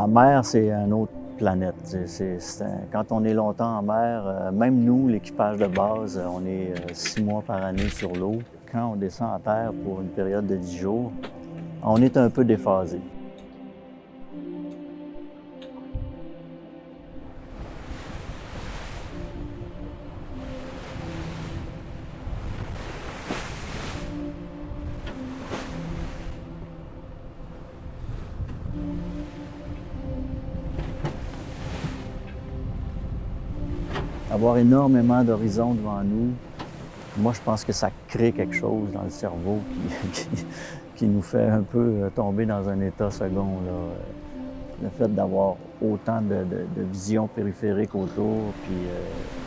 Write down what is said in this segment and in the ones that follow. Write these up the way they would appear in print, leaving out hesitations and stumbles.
La mer, c'est une autre planète. Quand on est longtemps en mer, même nous, l'équipage de base, on est 6 mois par année sur l'eau. Quand on descend à terre pour une période de 10 jours, on est un peu déphasé. Avoir énormément d'horizons devant nous, moi je pense que ça crée quelque chose dans le cerveau qui nous fait un peu tomber dans un état second, là. Le fait d'avoir autant de vision périphérique autour, puis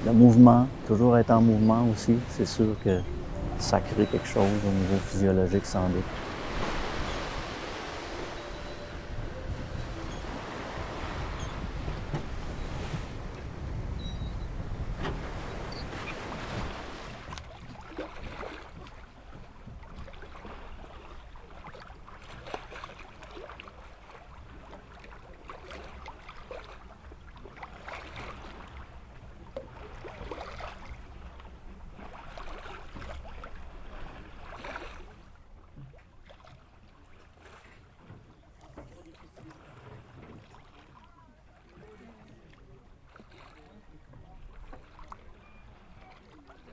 le mouvement, toujours être en mouvement aussi, c'est sûr que ça crée quelque chose au niveau physiologique sans doute.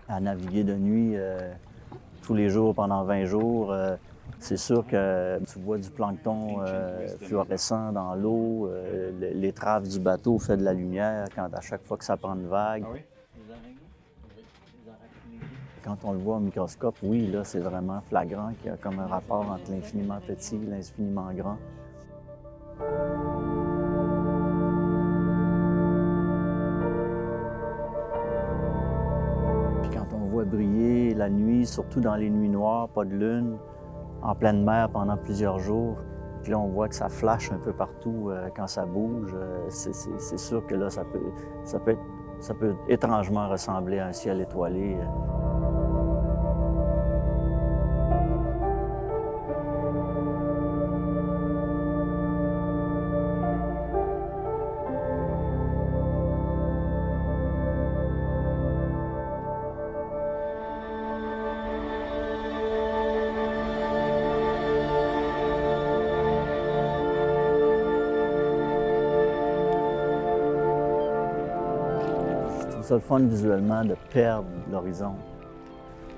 À naviguer de nuit tous les jours pendant 20 jours, c'est sûr que tu vois du plancton fluorescent dans l'eau, l'étrave du bateau fait de la lumière à chaque fois que ça prend une vague. Ah oui? Quand on le voit au microscope, oui, là, c'est vraiment flagrant qu'il y a comme un rapport entre l'infiniment petit et l'infiniment grand. On voit briller la nuit, surtout dans les nuits noires, pas de lune, en pleine mer pendant plusieurs jours. Puis là, on voit que ça flash un peu partout quand ça bouge. C'est sûr que là, ça peut étrangement ressembler à un ciel étoilé. C'est le fun visuellement de perdre l'horizon.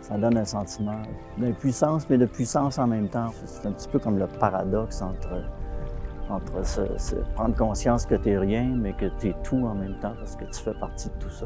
Ça donne un sentiment d'impuissance, mais de puissance en même temps. C'est un petit peu comme le paradoxe entre prendre conscience que tu n'es rien, mais que tu es tout en même temps parce que tu fais partie de tout ça.